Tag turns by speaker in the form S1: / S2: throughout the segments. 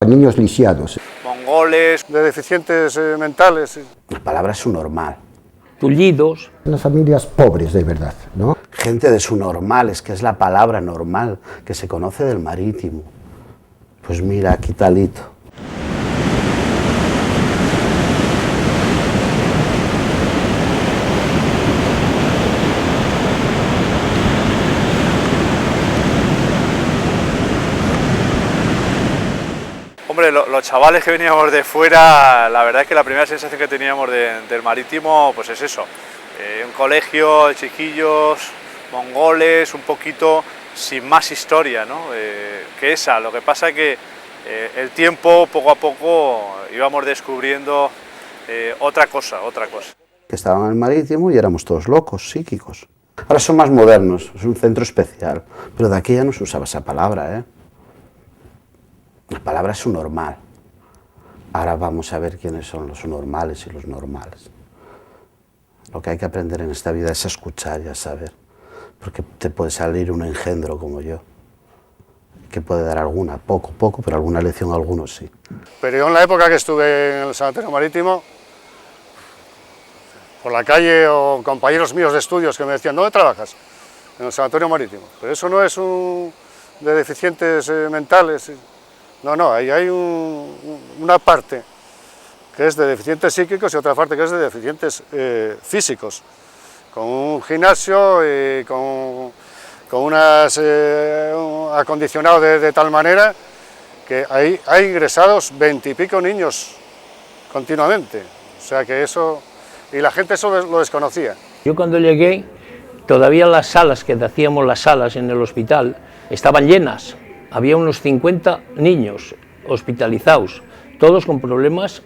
S1: niños lisiados.
S2: Mongoles, de deficientes mentales.
S1: La palabra es subnormal.
S3: Tullidos.
S1: Las familias pobres de verdad, ¿no? Gente de subnormales, que es la palabra normal, que se conoce del Marítimo. Pues mira, aquí talito.
S2: Hombre, los chavales que veníamos de fuera, la verdad es que la primera sensación que teníamos del Marítimo, pues es eso. Un colegio de chiquillos, mongoles, un poquito sin más historia, ¿no? Que esa. Lo que pasa es que el tiempo, poco a poco, íbamos descubriendo otra cosa.
S1: Que estaban en el Marítimo y éramos todos locos, psíquicos. Ahora son más modernos, es un centro especial, pero de aquí ya no se usaba esa palabra, ¿eh? La palabra es subnormal. Ahora vamos a ver quiénes son los subnormales y los normales. Lo que hay que aprender en esta vida es a escuchar y a saber, porque te puede salir un engendro como yo, que puede dar alguna, poco, pero alguna lección a algunos sí.
S2: Pero yo en la época que estuve en el Sanatorio Marítimo, por la calle o compañeros míos de estudios que me decían, ¿dónde trabajas? En el Sanatorio Marítimo. Pero eso no es de deficientes mentales. No, ahí hay una parte que es de deficientes psíquicos y otra parte que es de deficientes físicos, con un gimnasio y con unas acondicionado de tal manera que hay ingresados 20 y pico niños continuamente, o sea que eso, y la gente eso lo desconocía.
S3: Yo cuando llegué, todavía las salas que hacíamos las salas en el hospital estaban llenas. Había unos 50 niños hospitalizados, todos con problemas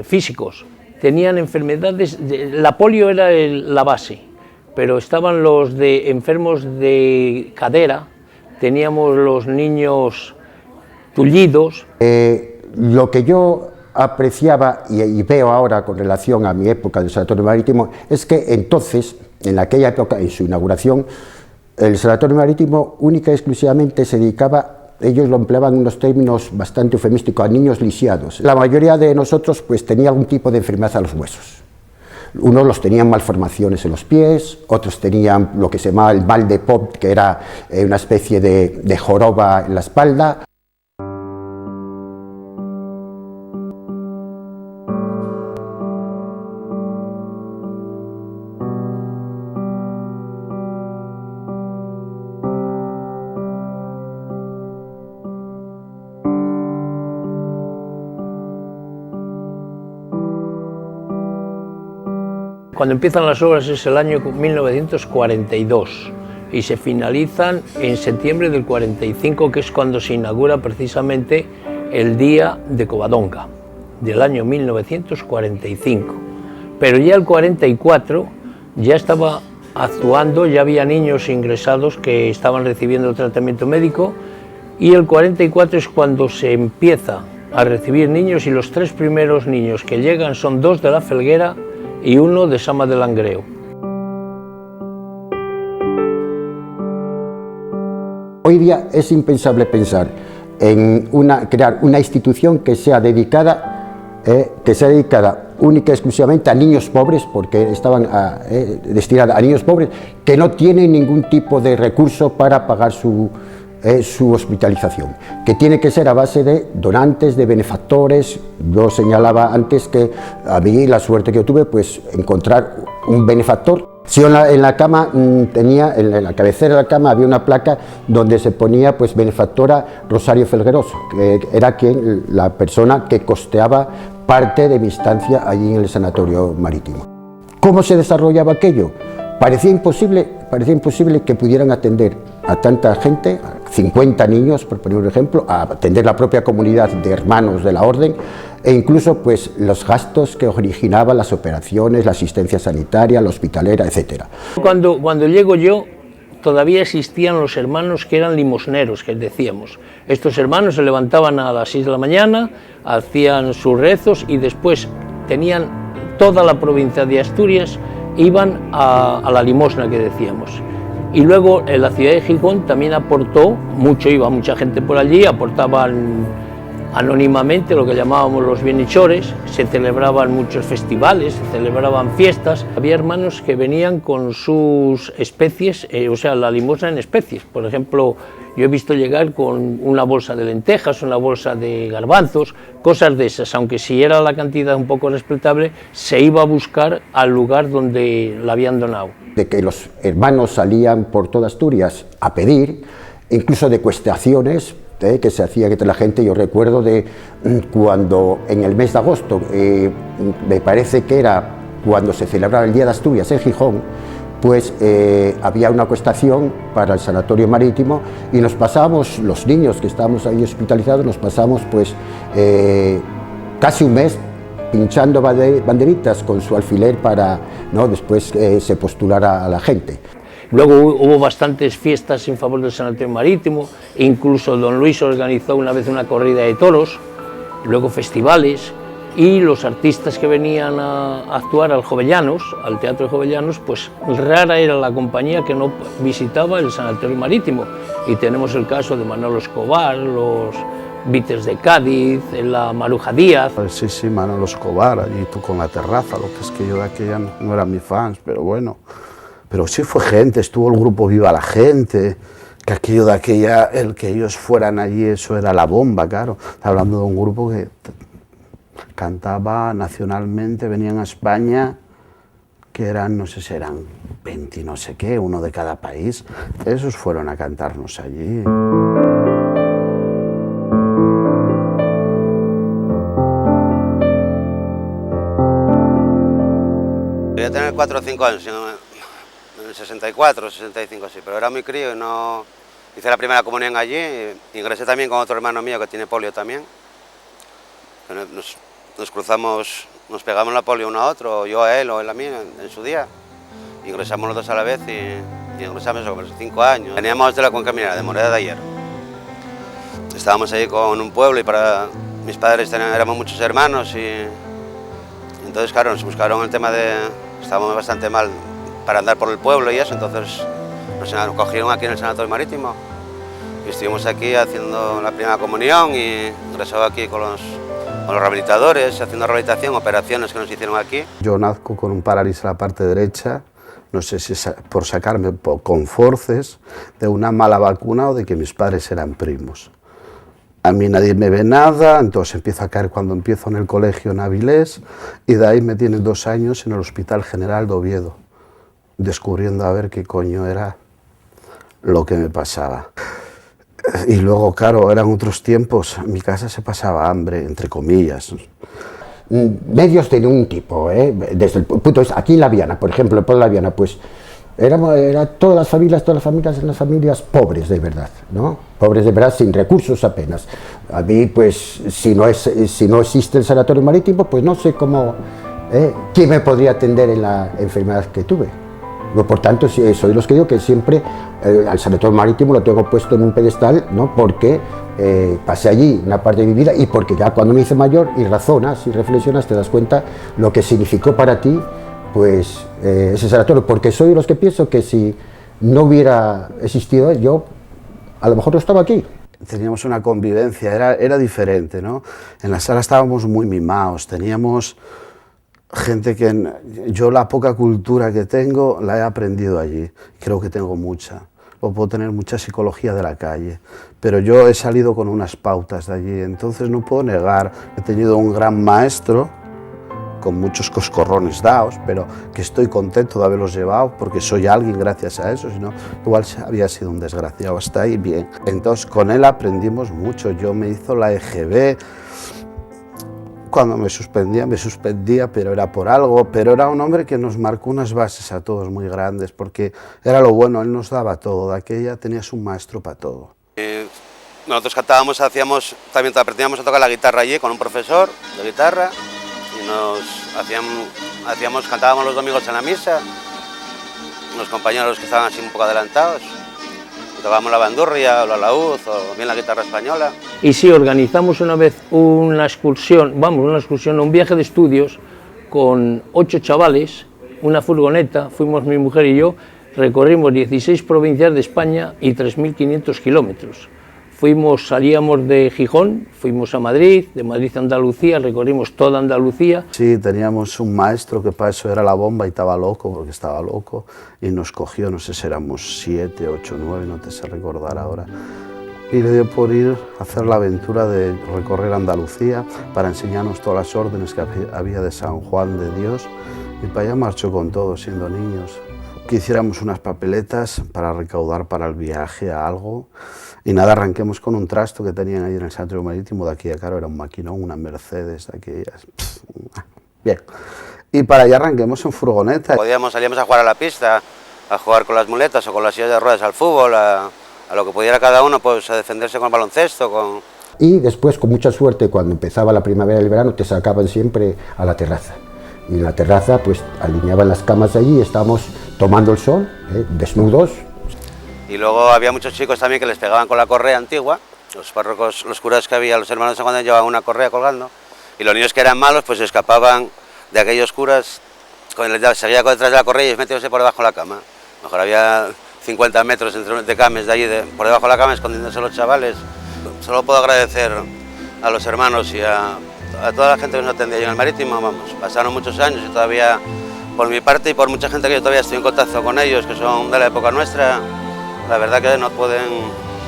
S3: físicos. Tenían enfermedades, la polio era la base, pero estaban los enfermos de cadera, teníamos los niños tullidos.
S1: Lo que yo apreciaba y veo ahora con relación a mi época del Sanatorio Marítimo es que entonces, en aquella época, en su inauguración, el Sanatorio Marítimo única y exclusivamente se dedicaba, ellos lo empleaban en unos términos bastante eufemísticos, a niños lisiados. La mayoría de nosotros pues tenía algún tipo de enfermedad a los huesos. Unos los tenían malformaciones en los pies, otros tenían lo que se llamaba el mal de Pop, que era una especie de joroba en la espalda.
S3: Cuando empiezan las obras es el año 1942 y se finalizan en septiembre del 45, que es cuando se inaugura precisamente el Día de Covadonga, del año 1945. Pero ya el 44 ya estaba actuando, ya había niños ingresados que estaban recibiendo tratamiento médico, y el 44 es cuando se empieza a recibir niños, y los 3 primeros niños que llegan son 2 de la Felguera y 1 de Sama de Langreo.
S1: Hoy día es impensable pensar en crear una institución que sea dedicada única y exclusivamente a niños pobres, porque estaban destinadas a niños pobres que no tienen ningún tipo de recurso para pagar su hospitalización, que tiene que ser a base de donantes, de benefactores. Yo señalaba antes que a mí la suerte que yo tuve, pues encontrar un benefactor. Si yo en la cama tenía, en la cabecera de la cama había una placa donde se ponía pues benefactora Rosario Felgueroso, que era la persona que costeaba parte de mi estancia allí en el Sanatorio Marítimo. ¿Cómo se desarrollaba aquello? Parecía imposible que pudieran atender a tanta gente, 50 niños, por poner un ejemplo, a atender la propia comunidad de hermanos de la orden, e incluso pues los gastos que originaban las operaciones, la asistencia sanitaria, la hospitalera, etc.
S3: Cuando llego yo, todavía existían los hermanos que eran limosneros, que decíamos. Estos hermanos se levantaban a las 6 de la mañana, hacían sus rezos y después tenían toda la provincia de Asturias, iban a la limosna que decíamos. Y luego en la ciudad de Gijón también aportó mucho, iba mucha gente por allí, aportaban anónimamente, lo que llamábamos los bienhechores, se celebraban muchos festivales, se celebraban fiestas. Había hermanos que venían con sus especies, o sea, la limosna en especies. Por ejemplo, yo he visto llegar con una bolsa de lentejas, una bolsa de garbanzos, cosas de esas, aunque si era la cantidad un poco respetable, se iba a buscar al lugar donde la habían donado.
S1: De que los hermanos salían por toda Asturias a pedir, incluso de cuestaciones, que se hacía entre la gente. Yo recuerdo de cuando en el mes de agosto, me parece que era cuando se celebraba el Día de Asturias en Gijón, pues había una cuestación para el sanatorio marítimo y nos pasábamos, los niños que estábamos ahí hospitalizados, nos pasamos pues casi un mes pinchando banderitas con su alfiler para, ¿no?, después se postulara a la gente.
S3: Luego hubo bastantes fiestas en favor del sanatorio marítimo, incluso don Luis organizó una vez una corrida de toros, luego festivales, y los artistas que venían a actuar al Jovellanos, al Teatro de Jovellanos, pues rara era la compañía que no visitaba el sanatorio marítimo. Y tenemos el caso de Manolo Escobar, los Beatles de Cádiz, la Maruja Díaz.
S4: Sí, sí, Manolo Escobar, allí tú con la terraza, lo que es que yo de aquella no era mi fans, pero bueno. Pero sí fue gente, estuvo el grupo Viva la Gente, que aquello de aquella, el que ellos fueran allí, eso era la bomba, claro. Está hablando de un grupo que cantaba nacionalmente, venían a España, que eran, no sé si eran 20 no sé qué, uno de cada país. Esos fueron a cantarnos allí.
S5: Voy a tener 4 o 5 años, en el 64, 65 sí, pero era muy crío y no... Hice la primera comunión allí, ingresé también con otro hermano mío que tiene polio también. Nos cruzamos, nos pegamos la polio uno a otro, yo a él o él a mí en su día. Ingresamos los dos a la vez y ingresamos sobre 5 años. Veníamos de la Cuenca Minera, de Moreda de Hierro. Estábamos ahí con un pueblo y para mis padres éramos muchos hermanos y entonces claro, nos buscaron el tema de... Estábamos bastante mal para andar por el pueblo y eso, entonces nos cogieron aquí en el Sanatorio Marítimo y estuvimos aquí haciendo la primera comunión y ingresaba aquí con los rehabilitadores, haciendo rehabilitación, operaciones que nos hicieron aquí.
S4: Yo nazco con un parálisis a la parte derecha, no sé si es por sacarme con forces de una mala vacuna o de que mis padres eran primos. A mí nadie me ve nada, entonces empiezo a caer cuando empiezo en el colegio en Avilés y de ahí me tienen 2 años en el Hospital General de Oviedo, descubriendo a ver qué coño era lo que me pasaba. Y luego, claro, eran otros tiempos, en mi casa se pasaba hambre, entre comillas.
S1: Medios de un tipo, desde el punto de vista, aquí en La Viana, por ejemplo, en La Viana, pues todas las familias eran las familias pobres de verdad, ¿no? Pobres de verdad, sin recursos apenas. A mí, pues, si no existe el sanatorio marítimo, pues no sé cómo, quién me podría atender en la enfermedad que tuve. Por tanto, soy los que digo que siempre al sanatorio marítimo lo tengo puesto en un pedestal, ¿no? Porque pasé allí una parte de mi vida y porque ya cuando me hice mayor y razonas y reflexionas te das cuenta lo que significó para ti pues ese sanatorio, porque soy de los que pienso que si no hubiera existido yo a lo mejor no estaba aquí.
S4: Teníamos una convivencia, era diferente, ¿no? En la sala estábamos muy mimados, teníamos gente que yo la poca cultura que tengo la he aprendido allí, creo que tengo mucha, o puedo tener mucha psicología de la calle, pero yo he salido con unas pautas de allí, entonces no puedo negar, he tenido un gran maestro, con muchos coscorrones dados, pero que estoy contento de haberlos llevado porque soy alguien gracias a eso, si no, igual había sido un desgraciado, hasta ahí bien. Entonces con él aprendimos mucho, yo me hizo la EGB, cuando me suspendía, pero era por algo, pero era un hombre que nos marcó unas bases a todos muy grandes, porque era lo bueno, él nos daba todo, de aquella tenías un maestro para todo.
S5: Nosotros cantábamos, también aprendíamos a tocar la guitarra allí con un profesor de guitarra, y cantábamos los domingos en la misa, unos compañeros que estaban así un poco adelantados, tocábamos la bandurria, o la alaúd, o bien la guitarra española.
S3: Y sí, organizamos una vez una excursión, un viaje de estudios con 8 chavales, una furgoneta, fuimos mi mujer y yo, recorrimos 16 provincias de España y 3.500 kilómetros. Salíamos de Gijón, fuimos a Madrid, de Madrid a Andalucía, recorrimos toda Andalucía.
S4: Sí, teníamos un maestro que para eso era la bomba y estaba loco, porque estaba loco, y nos cogió, no sé si éramos 7, 8, 9, no te sé recordar ahora, y le dio por ir a hacer la aventura de recorrer Andalucía para enseñarnos todas las órdenes que había de San Juan de Dios, y para allá marchó con todos, siendo niños. Que hiciéramos unas papeletas para recaudar para el viaje a algo, y nada, arranquemos con un trasto que tenían ahí en el Sanatorio Marítimo de aquí, claro, era un maquinón, una Mercedes de aquellas. Bien. Y para allá arranquemos en furgoneta.
S5: Salíamos a jugar a la pista, a jugar con las muletas o con las sillas de ruedas al fútbol, a lo que pudiera cada uno, pues a defenderse con el baloncesto.
S1: Y después, con mucha suerte, cuando empezaba la primavera y el verano, te sacaban siempre a la terraza. Y en la terraza, pues alineaban las camas allí y estábamos tomando el sol, desnudos.
S5: Y luego había muchos chicos también que les pegaban con la correa antigua, los párrocos, los curas que había, los hermanos de San Juan llevaban una correa colgando, y los niños que eran malos pues escapaban de aquellos curas, seguía detrás de la correa y metiéndose por debajo de la cama. A lo mejor había 50 metros de cames de allí, por debajo de la cama, escondiéndose los chavales. Solo puedo agradecer a los hermanos y a toda la gente que nos atendía en el Marítimo, vamos, pasaron muchos años y todavía, por mi parte y por mucha gente que yo todavía estoy en contacto con ellos, que son de la época nuestra, la verdad que no pueden,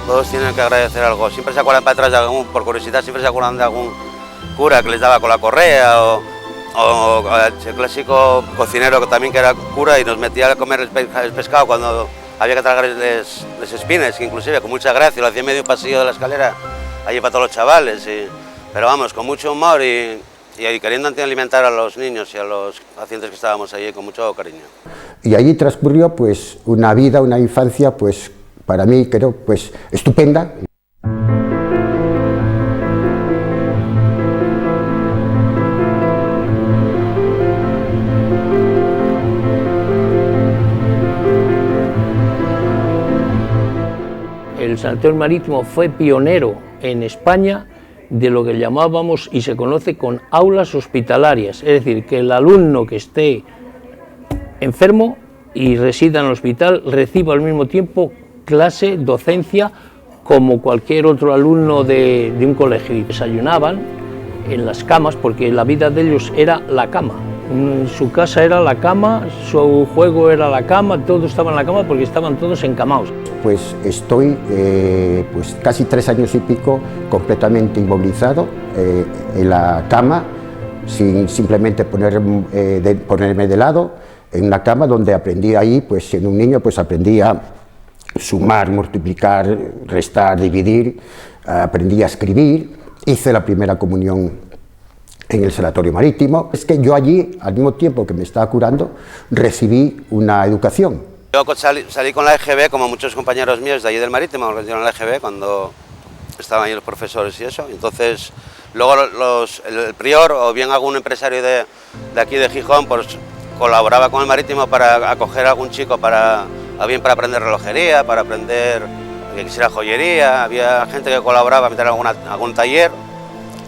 S5: todos tienen que agradecer algo. Siempre se acuerdan para atrás de algún, por curiosidad, siempre se acuerdan de algún cura que les daba con la correa o el clásico cocinero que también que era cura y nos metía a comer el pescado cuando había que tragarles espines, que inclusive con mucha gracia, lo hacía en medio pasillo de la escalera, allí para todos los chavales. Pero vamos, con mucho humor y queriendo alimentar a los niños y a los pacientes que estábamos allí con mucho cariño.
S1: Y allí transcurrió pues una vida, una infancia, pues para mí creo pues estupenda.
S3: El Sanatorio Marítimo fue pionero en España de lo que llamábamos y se conoce con aulas hospitalarias, es decir, que el alumno que esté enfermo y resida en el hospital reciba al mismo tiempo clase, docencia, como cualquier otro alumno de un colegio. Y desayunaban en las camas, porque la vida de ellos era la cama. Su casa era la cama, su juego era la cama, todo estaba en la cama porque estaban todos encamados.
S1: Pues estoy pues casi 3 años y pico completamente inmovilizado en la cama, sin simplemente ponerme de lado, en una cama donde aprendí ahí, pues siendo un niño, pues aprendí a sumar, multiplicar, restar, dividir, aprendí a escribir, hice la primera comunión en el Sanatorio Marítimo. Es que yo allí, al mismo tiempo que me estaba curando, recibí una educación.
S5: Yo salí con la EGB, como muchos compañeros míos de allí del Marítimo, organizaron la EGB cuando estaban ahí los profesores y eso. Entonces, luego el prior o bien algún empresario de aquí de Gijón, pues colaboraba con el Marítimo para acoger a algún chico bien para aprender relojería, para aprender que quisiera joyería. Había gente que colaboraba a meter algún taller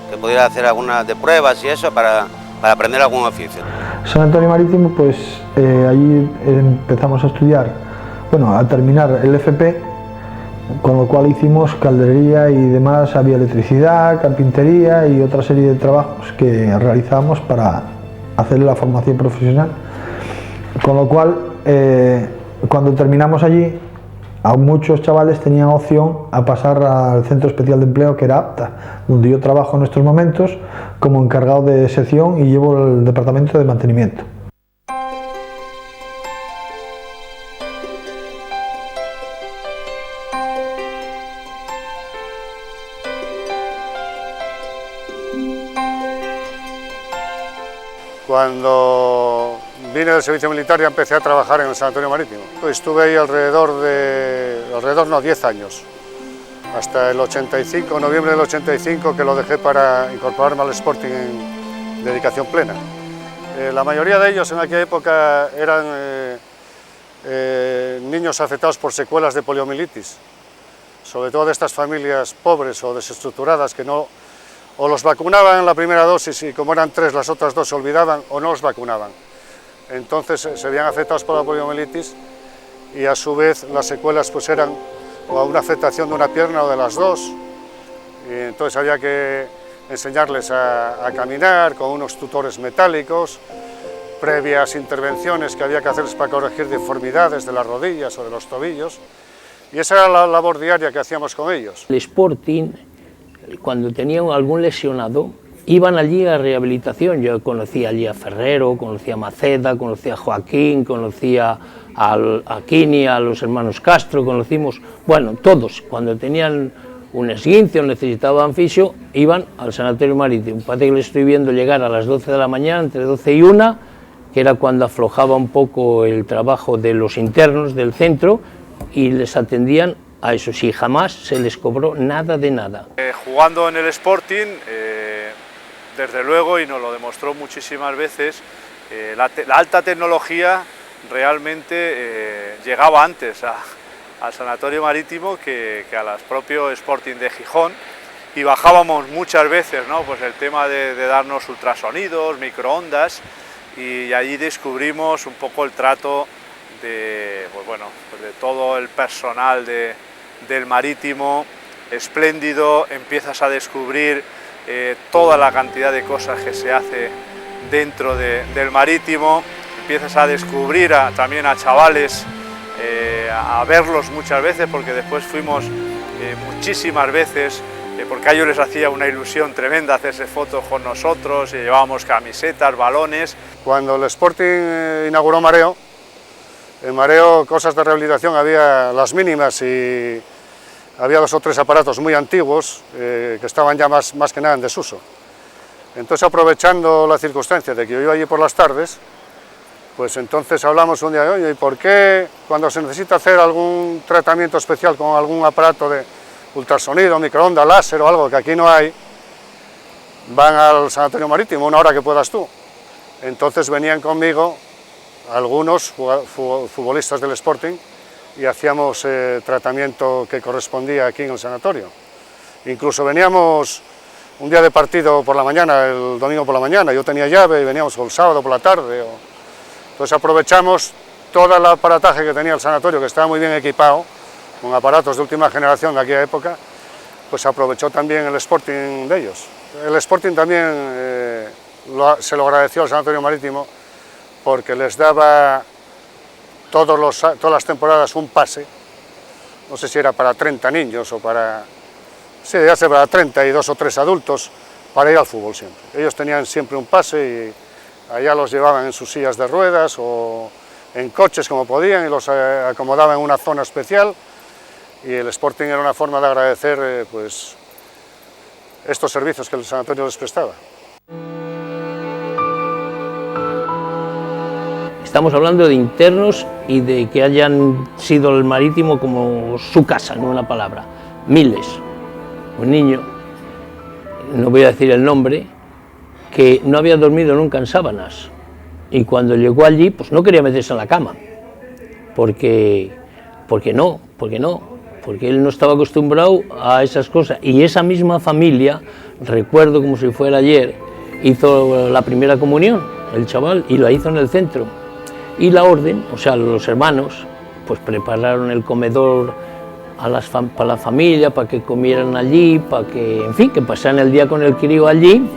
S5: que pudiera hacer algunas de pruebas y eso para aprender algún oficio.
S6: Sanatorio Marítimo, pues allí empezamos a estudiar, bueno, a terminar el FP, con lo cual hicimos calderería y demás, había electricidad, carpintería y otra serie de trabajos que realizamos para hacer la formación profesional, con lo cual cuando terminamos allí, a muchos chavales tenían opción a pasar al Centro Especial de Empleo, que era APTA, donde yo trabajo en estos momentos como encargado de sección y llevo el departamento de mantenimiento.
S2: Cuando vine del servicio militar ya empecé a trabajar en el Sanatorio Marítimo. Estuve ahí alrededor 10 años, hasta el 85, noviembre del 85, que lo dejé para incorporarme al Sporting en dedicación plena. La mayoría de ellos en aquella época eran niños afectados por secuelas de poliomielitis, sobre todo de estas familias pobres o desestructuradas que no, o los vacunaban en la primera dosis y como eran 3 las otras 2 se olvidaban o no los vacunaban. Entonces se veían afectados por la poliomielitis y a su vez las secuelas pues eran o a una afectación de una pierna o de las dos, y entonces había que enseñarles a caminar con unos tutores metálicos, previas intervenciones que había que hacerles para corregir deformidades de las rodillas o de los tobillos, y esa era la labor diaria que hacíamos con ellos.
S3: El Sporting, cuando tenían algún lesionado, iban allí a rehabilitación. Yo conocía allí a Ferrero, conocía a Maceda, conocía a Joaquín, conocía a Kini, a los hermanos Castro, conocimos, bueno, todos, cuando tenían un esguince o necesitaban fisio, iban al Sanatorio Marítimo. Parece que les estoy viendo llegar a las 12 de la mañana, entre 12 y 1, que era cuando aflojaba un poco el trabajo de los internos del centro, y les atendían a eso, sí, jamás se les cobró nada de nada.
S7: Jugando en el Sporting, desde luego, y nos lo demostró muchísimas veces, la alta tecnología realmente llegaba antes al Sanatorio Marítimo que a los propios Sporting de Gijón, y bajábamos muchas veces, ¿no? Pues el tema de darnos ultrasonidos, microondas, y allí descubrimos un poco el trato de, pues bueno, pues de todo el personal del Marítimo, espléndido. Empiezas a descubrir toda la cantidad de cosas que se hace dentro del Marítimo, empiezas a descubrir también a chavales, a verlos muchas veces, porque después fuimos muchísimas veces, porque a ellos les hacía una ilusión tremenda hacerse fotos con nosotros, y llevábamos camisetas, balones.
S2: Cuando el Sporting inauguró Mareo, en Mareo cosas de rehabilitación había las mínimas, y había 2 o 3 aparatos muy antiguos que estaban ya más que nada en desuso. Entonces, aprovechando la circunstancia de que yo iba allí por las tardes, pues entonces hablamos un día de, oye, ¿y por qué cuando se necesita hacer algún tratamiento especial con algún aparato de ultrasonido, microondas, láser o algo que aquí no hay, van al Sanatorio Marítimo una hora que puedas tú? Entonces venían conmigo algunos futbolistas del Sporting y hacíamos tratamiento que correspondía aquí en el sanatorio. Incluso veníamos un día de partido por la mañana, el domingo por la mañana, yo tenía llave, y veníamos el sábado por la tarde. Entonces aprovechamos todo el aparataje que tenía el sanatorio, que estaba muy bien equipado, con aparatos de última generación de aquella época, pues aprovechó también el Sporting de ellos. El Sporting también se lo agradeció al Sanatorio Marítimo, porque les daba todas las temporadas un pase, no sé si era para 30 niños o para... sí, ya sea para 30 y 2 o 3 adultos, para ir al fútbol siempre. Ellos tenían siempre un pase y allá los llevaban en sus sillas de ruedas o en coches como podían, y los acomodaban en una zona especial, y el Sporting era una forma de agradecer pues, estos servicios que el sanatorio les prestaba.
S3: Estamos hablando de internos y de que hayan sido el Marítimo como su casa, en una palabra. Miles. Un niño, no voy a decir el nombre, que no había dormido nunca en sábanas, y cuando llegó allí pues no quería meterse en la cama, porque él no estaba acostumbrado a esas cosas. Y esa misma familia, recuerdo como si fuera ayer, hizo la primera comunión, el chaval, y la hizo en el centro. Y la orden, o sea, los hermanos, pues prepararon el comedor para la familia, para que comieran allí, para que, en fin, que pasaran el día con el crío allí.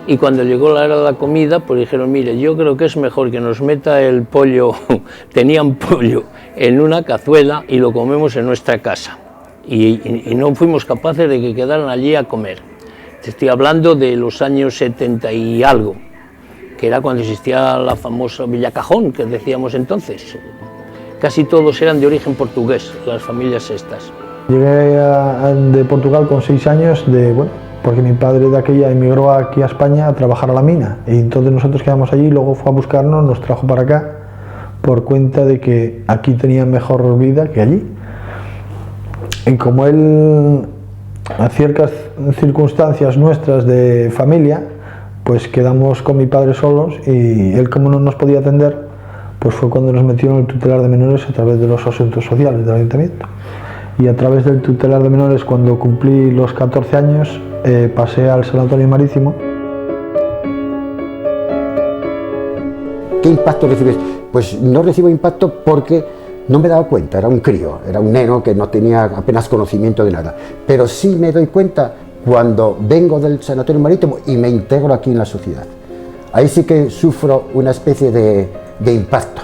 S3: Y cuando llegó la hora de la comida, pues dijeron, mire, yo creo que es mejor que nos meta el pollo, tenían pollo en una cazuela y lo comemos en nuestra casa. Y no fuimos capaces de que quedaran allí a comer. Te estoy hablando de los años 70 y algo, que era cuando existía la famosa Villa Cajón, que decíamos entonces. Casi todos eran de origen portugués, las familias estas.
S6: Llegué de Portugal con 6 años, porque mi padre de aquella emigró aquí a España a trabajar a la mina, y entonces nosotros quedamos allí, luego fue a buscarnos, nos trajo para acá, por cuenta de que aquí tenía mejor vida que allí. Y como él, a ciertas circunstancias nuestras de familia, pues quedamos con mi padre solos, y él, como no nos podía atender, pues fue cuando nos metió en el tutelar de menores a través de los asuntos sociales del ayuntamiento. Y a través del tutelar de menores, cuando cumplí los 14 años, pasé al Sanatorio Marítimo.
S1: ¿Qué impacto recibes? Pues no recibo impacto porque no me daba cuenta, era un crío, era un neno que no tenía apenas conocimiento de nada. Pero sí me doy cuenta cuando vengo del sanatorio marítimo y me integro aquí en la sociedad. Ahí sí que sufro una especie de impacto.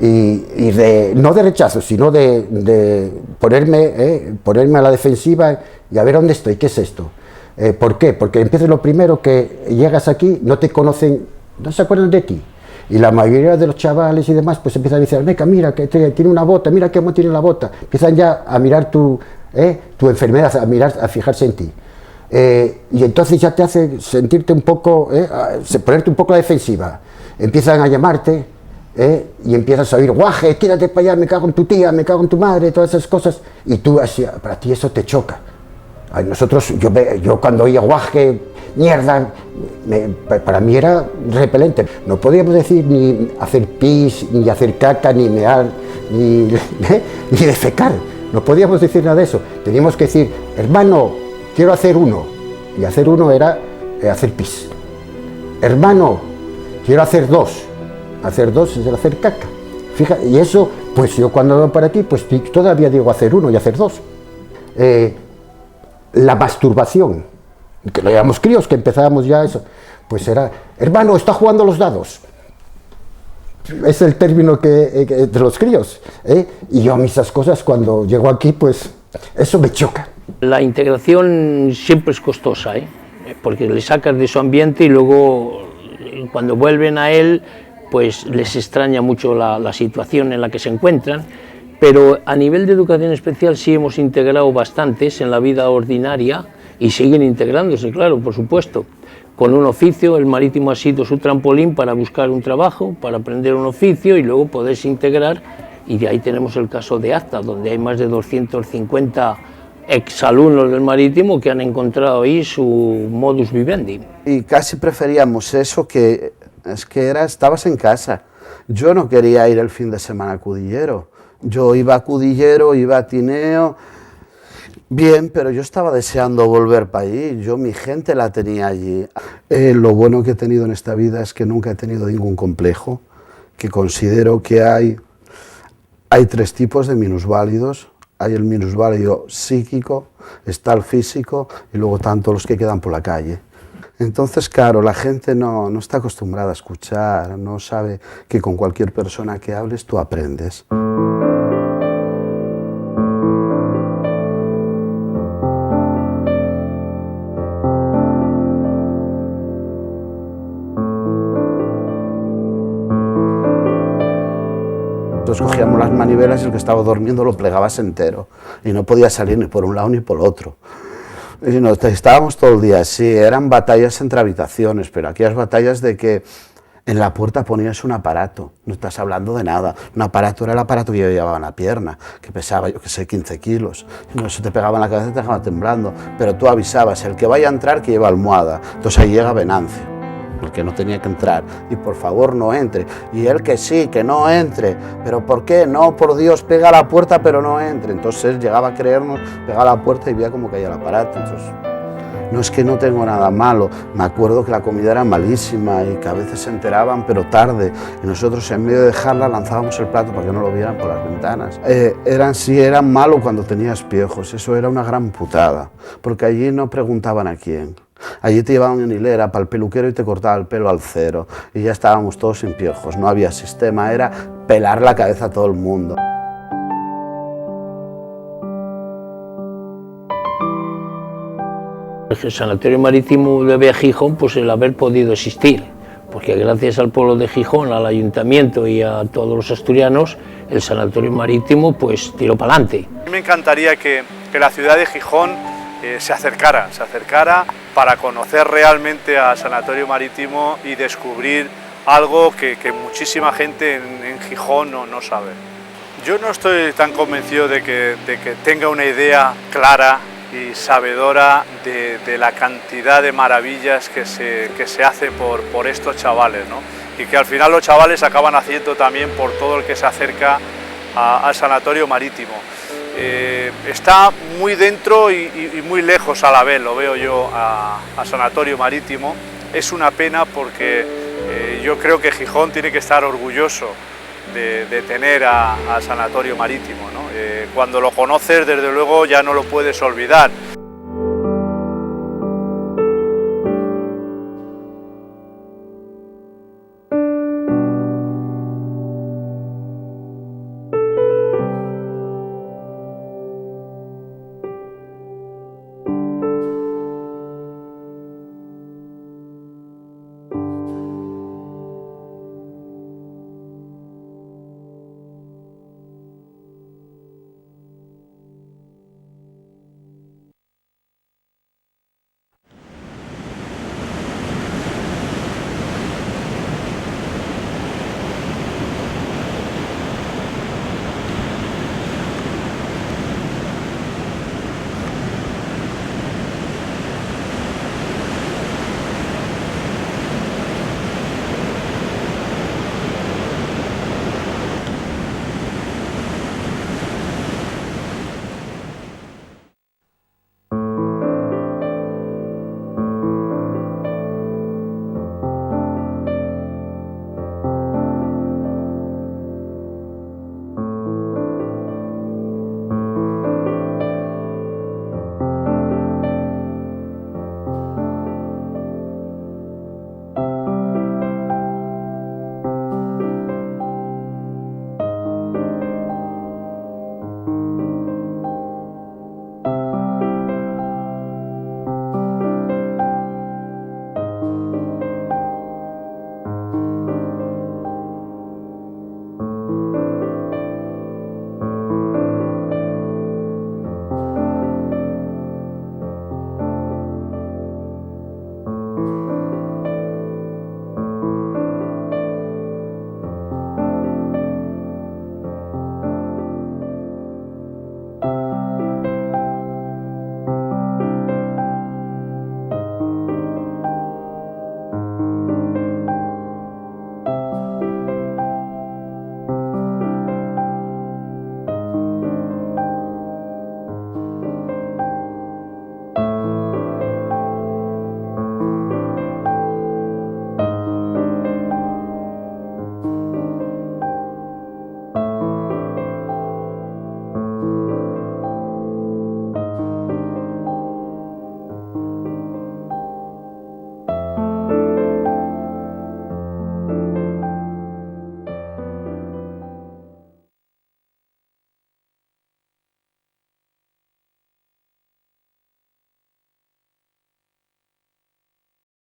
S1: Y no de rechazo, sino de ponerme a la defensiva y a ver dónde estoy, qué es esto. ¿Por qué? Porque empieza lo primero, que llegas aquí, no te conocen, no se acuerdan de ti. Y la mayoría de los chavales y demás pues empiezan a decir, venga, mira, que tiene una bota, mira cómo tiene la bota. Empiezan ya a mirar tu enfermedad, a fijarse en ti. Y entonces ya te hace sentirte un poco, ponerte un poco a la defensiva. Empiezan a llamarte, y empiezas a oír, guaje, tírate para allá, me cago en tu tía, me cago en tu madre, todas esas cosas. Y tú, así, para ti eso te choca. A nosotros, yo cuando oía guaje, mierda, para mí era repelente. No podíamos decir ni hacer pis, ni hacer caca, ni mear, ni defecar. No podíamos decir nada de eso. Teníamos que decir, hermano, quiero hacer uno. Y hacer uno era hacer pis. Hermano, quiero hacer dos. Hacer dos es el hacer caca. Fíjate, y eso, pues yo cuando hablo para ti, pues todavía digo hacer uno y hacer dos. La masturbación, que lo llamamos críos, que empezábamos ya eso, pues era, hermano, está jugando los dados. Es el término de los críos. Y yo a mí esas cosas, cuando llego aquí, pues eso me choca.
S3: La integración siempre es costosa, porque le sacas de su ambiente y luego, cuando vuelven a él, pues les extraña mucho la situación en la que se encuentran, pero a nivel de educación especial sí hemos integrado bastantes en la vida ordinaria y siguen integrándose, claro, por supuesto. Con un oficio, el marítimo ha sido su trampolín para buscar un trabajo, para aprender un oficio y luego poderse integrar, y de ahí tenemos el caso de Acta, donde hay más de 250 exalumnos del marítimo que han encontrado ahí su modus vivendi.
S4: Y casi preferíamos eso que... estabas en casa. Yo no quería ir el fin de semana a Cudillero. Yo iba a Cudillero, iba a Tineo, bien, pero yo estaba deseando volver para allí. Yo mi gente la tenía allí. Lo bueno que he tenido en esta vida es que nunca he tenido ningún complejo, que considero que hay 3 tipos de minusválidos. Hay el minusválido psíquico, está el físico y luego tanto los que quedan por la calle. Entonces, claro, la gente no está acostumbrada a escuchar, no sabe que con cualquier persona que hables tú aprendes. Nosotros cogíamos las manivelas y el que estaba durmiendo lo plegabas entero y no podía salir ni por un lado ni por otro. Y estábamos todo el día así, eran batallas entre habitaciones, pero aquellas batallas de que en la puerta ponías un aparato, no estás hablando de nada. Un aparato era el aparato que yo llevaba en la pierna, que pesaba, yo que sé, 15 kilos. Y no se te pegaba en la cabeza y te dejaba temblando. Pero tú avisabas, el que vaya a entrar que lleva almohada. Entonces ahí llega Venancio, el que no tenía que entrar. Y por favor no entre. Y él que sí, que no entre. ¿Pero por qué? No, por Dios, pega a la puerta pero no entre. Entonces él llegaba a creernos, pegaba a la puerta y veía como caía el aparato. Entonces, no es que no tengo nada malo, me acuerdo que la comida era malísima y que a veces se enteraban, pero tarde, y nosotros en medio de dejarla lanzábamos el plato para que no lo vieran por las ventanas. Eran malos cuando tenías piojos, eso era una gran putada, porque allí no preguntaban a quién. Allí te llevaban en hilera para el peluquero y te cortaba el pelo al cero, y ya estábamos todos sin piojos, no había sistema, era pelar la cabeza a todo el mundo.
S3: El Sanatorio Marítimo de Gijón, pues el haber podido existir, porque gracias al pueblo de Gijón, al ayuntamiento y a todos los asturianos, el Sanatorio Marítimo pues tiró para adelante.
S7: Me encantaría que la ciudad de Gijón se acercara para conocer realmente al Sanatorio Marítimo y descubrir algo que muchísima gente en Gijón no sabe. Yo no estoy tan convencido de que tenga una idea clara y sabedora de la cantidad de maravillas que se hace por estos chavales, ¿no? Y que al final los chavales acaban haciendo también por todo el que se acerca al Sanatorio Marítimo. Está muy dentro y muy lejos a la vez, lo veo yo, al Sanatorio Marítimo. Es una pena porque yo creo que Gijón tiene que estar orgulloso de tener a Sanatorio Marítimo, ¿no? Cuando lo conoces, desde luego, ya no lo puedes olvidar.